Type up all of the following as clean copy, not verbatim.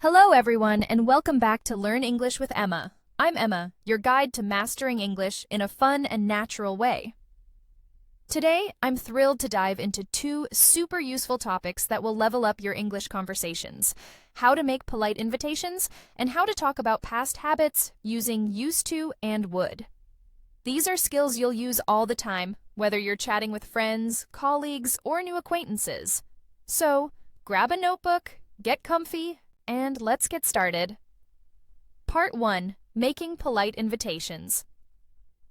Hello, everyone, and welcome back to Learn English with Emma. I'm Emma, your guide to mastering English in a fun and natural way. Today, I'm thrilled to dive into two super useful topics that will level up your English conversations: how to make polite invitations and how to talk about past habits using used to and would. These are skills you'll use all the time, whether you're chatting with friends, colleagues, or new acquaintances. So, grab a notebook, get comfy, and let's get started. Part 1. Making polite invitations.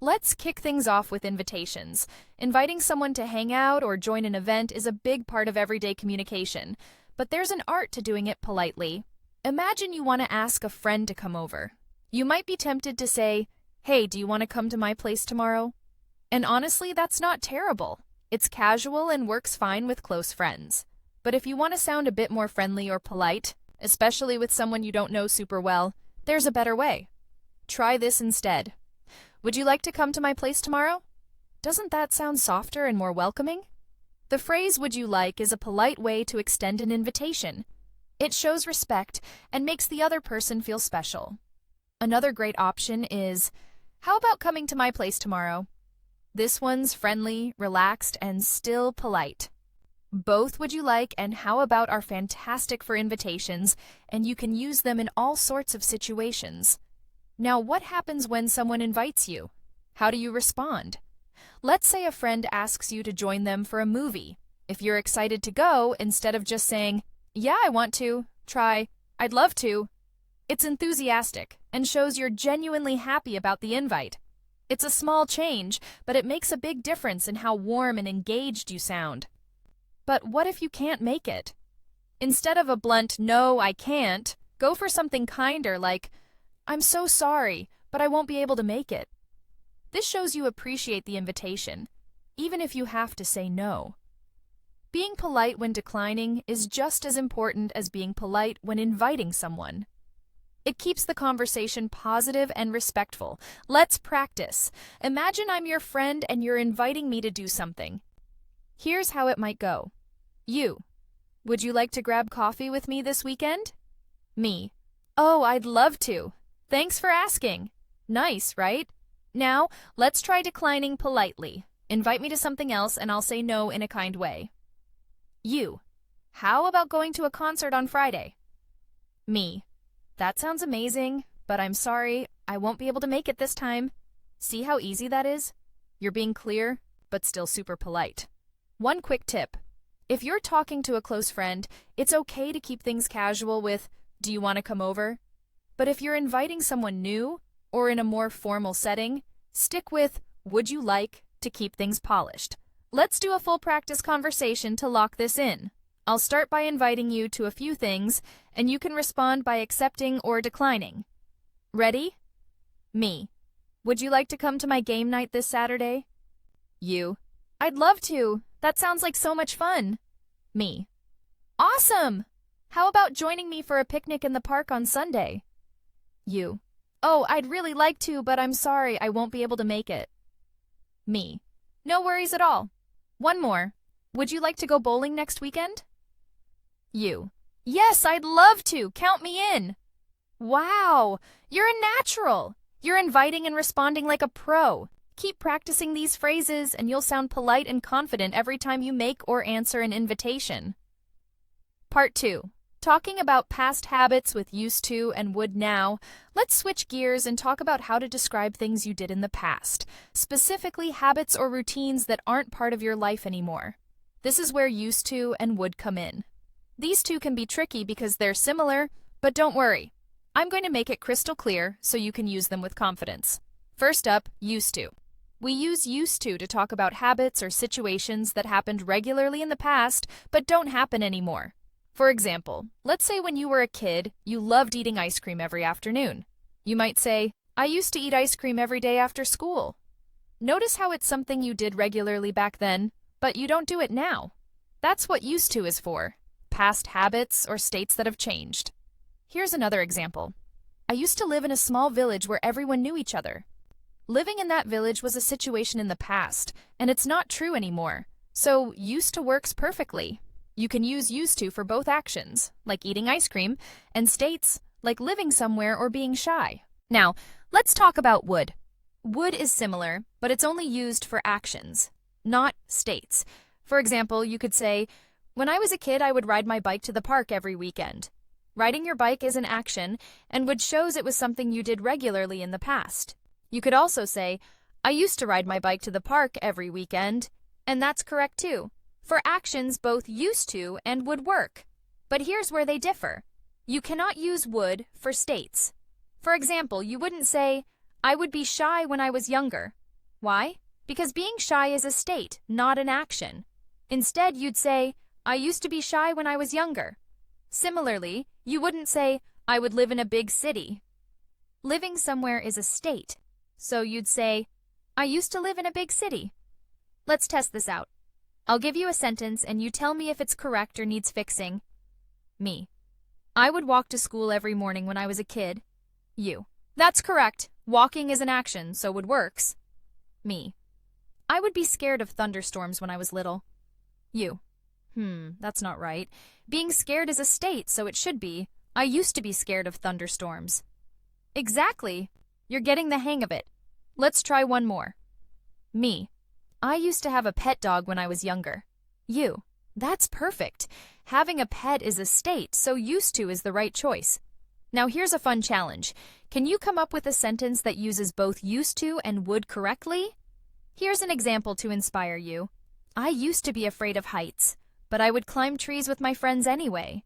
Let's kick things off with invitations. Inviting someone to hang out or join an event is a big part of everyday communication, but there's an art to doing it politely. Imagine you want to ask a friend to come over. You might be tempted to say, "Hey, do you want to come to my place tomorrow?" And honestly, that's not terrible. It's casual and works fine with close friends. But if you want to sound a bit more friendly or polite, especially with someone you don't know super well, there's a better way. Try this instead. "Would you like to come to my place tomorrow?" Doesn't that sound softer and more welcoming? The phrase "would you like" is a polite way to extend an invitation. It shows respect and makes the other person feel special. Another great option is, "How about coming to my place tomorrow?" This one's friendly, relaxed, and still polite. Both "would you like" and "how about" are fantastic for invitations, and you can use them in all sorts of situations. Now, what happens when someone invites you? How do you respond? Let's say a friend asks you to join them for a movie. If you're excited to go, instead of just saying, "Yeah, I want to," try, "I'd love to." It's enthusiastic and shows you're genuinely happy about the invite. It's a small change, but it makes a big difference in how warm and engaged you sound. But what if you can't make it? Instead of a blunt "no, I can't," go for something kinder like, "I'm so sorry, but I won't be able to make it." This shows you appreciate the invitation, even if you have to say no. Being polite when declining is just as important as being polite when inviting someone. It keeps the conversation positive and respectful. Let's practice. Imagine I'm your friend and you're inviting me to do something. Here's how it might go. You: "Would you like to grab coffee with me this weekend?" Me: "Oh, I'd love to. Thanks for asking." Nice, right? Now, let's try declining politely. Invite me to something else and I'll say no in a kind way. You: "How about going to a concert on Friday?" Me: "That sounds amazing, but I'm sorry, I won't be able to make it this time." See how easy that is? You're being clear, but still super polite. One quick tip. If you're talking to a close friend, it's okay to keep things casual with, "Do you want to come over?" But if you're inviting someone new, or in a more formal setting, stick with "would you like" to keep things polished. Let's do a full practice conversation to lock this in. I'll start by inviting you to a few things, and you can respond by accepting or declining. Ready? Me: "Would you like to come to my game night this Saturday?" You: "I'd love to. That sounds like so much fun." Me: "Awesome! How about joining me for a picnic in the park on Sunday?" You: "Oh, I'd really like to, but I'm sorry, I won't be able to make it." Me: "No worries at all. One more. Would you like to go bowling next weekend?" You: "Yes, I'd love to. Count me in." Wow, you're a natural. You're inviting and responding like a pro. Keep practicing these phrases and you'll sound polite and confident every time you make or answer an invitation. Part 2. Talking about past habits with used to and would now, let's switch gears and talk about how to describe things you did in the past, specifically habits or routines that aren't part of your life anymore. This is where used to and would come in. These two can be tricky because they're similar, but don't worry. I'm going to make it crystal clear so you can use them with confidence. First up, used to. We use used to talk about habits or situations that happened regularly in the past but don't happen anymore. For example, let's say when you were a kid, you loved eating ice cream every afternoon. You might say, "I used to eat ice cream every day after school." Notice how it's something you did regularly back then, but you don't do it now. That's what used to is for: past habits or states that have changed. Here's another example. I used to live in a small village where everyone knew each other. Living in that village was a situation in the past, and it's not true anymore, so used to works perfectly. You can use used to for both actions, like eating ice cream, and states, like living somewhere or being shy. Now, let's talk about would. Would is similar, but it's only used for actions, not states. For example, you could say, when I was a kid, I would ride my bike to the park every weekend. Riding your bike is an action, and would shows it was something you did regularly in the past. You could also say, I used to ride my bike to the park every weekend, and that's correct too. For actions, both used to and would work. But here's where they differ. You cannot use would for states. For example, you wouldn't say, I would be shy when I was younger. Why? Because being shy is a state, not an action. Instead, you'd say, I used to be shy when I was younger. Similarly, you wouldn't say, I would live in a big city. Living somewhere is a state, so you'd say, I used to live in a big city. Let's test this out. I'll give you a sentence and you tell me if it's correct or needs fixing. Me. I would walk to school every morning when I was a kid. You. That's correct. Walking is an action, so would works. Me. I would be scared of thunderstorms when I was little. You. That's not right. Being scared is a state, so it should be, I used to be scared of thunderstorms. Exactly. You're getting the hang of it. Let's try one more. Me. I used to have a pet dog when I was younger. You. That's perfect. Having a pet is a state, so used to is the right choice. Now here's a fun challenge. Can you come up with a sentence that uses both used to and would correctly? Here's an example to inspire you. I used to be afraid of heights, but I would climb trees with my friends anyway.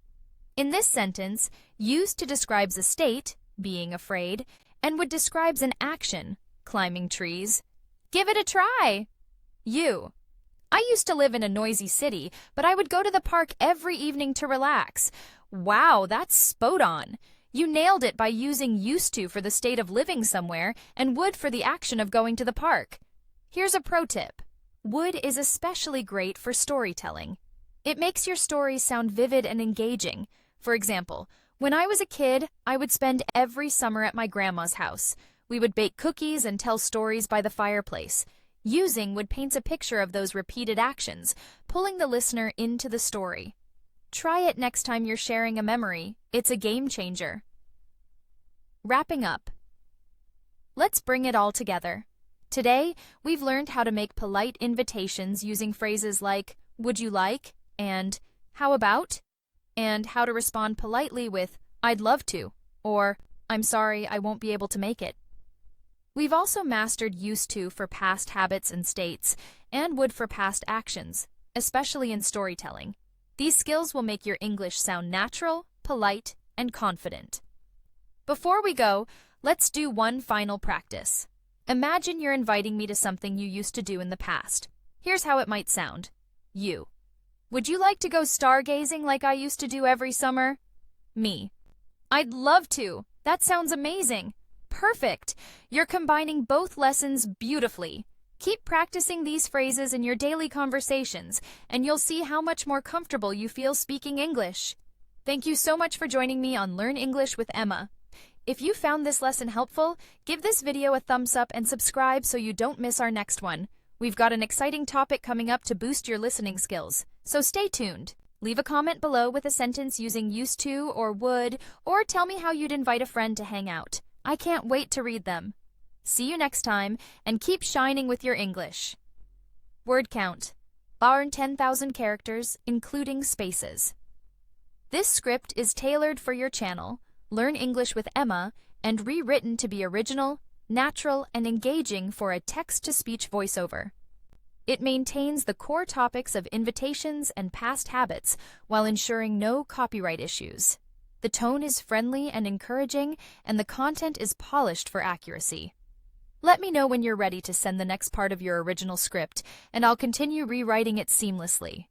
In this sentence, used to describes a state, being afraid, and would describes an action, climbing trees. Give it a try! You. I used to live in a noisy city, but I would go to the park every evening to relax. Wow, that's spot on. You nailed it by using used to for the state of living somewhere and would for the action of going to the park. Here's a pro tip. Would is especially great for storytelling. It makes your stories sound vivid and engaging. For example, when I was a kid, I would spend every summer at my grandma's house. We would bake cookies and tell stories by the fireplace. Using would paint a picture of those repeated actions, pulling the listener into the story. Try it next time you're sharing a memory. It's a game changer. Wrapping up. Let's bring it all together. Today, we've learned how to make polite invitations using phrases like, would you like? And how about? And how to respond politely with, I'd love to, or I'm sorry, I won't be able to make it. We've also mastered used to for past habits and states, and would for past actions, especially in storytelling. These skills will make your English sound natural, polite, and confident. Before we go, let's do one final practice. Imagine you're inviting me to something you used to do in the past. Here's how it might sound. You. Would you like to go stargazing like I used to do every summer? Me. I'd love to. That sounds amazing. Perfect. You're combining both lessons beautifully. Keep practicing these phrases in your daily conversations, and you'll see how much more comfortable you feel speaking English. Thank you so much for joining me on Learn English with Emma. If you found this lesson helpful, give this video a thumbs up and subscribe so you don't miss our next one. We've got an exciting topic coming up to boost your listening skills, so stay tuned. Leave a comment below with a sentence using used to or would, or tell me how you'd invite a friend to hang out. I can't wait to read them. See you next time, and keep shining with your English. Word count. Bar 10,000 characters, including spaces. This script is tailored for your channel, Learn English with Emma, and rewritten to be original, natural, and engaging for a text-to-speech voiceover. It maintains the core topics of invitations and past habits while ensuring no copyright issues. The tone is friendly and encouraging, and the content is polished for accuracy. Let me know when you're ready to send the next part of your original script, and I'll continue rewriting it seamlessly.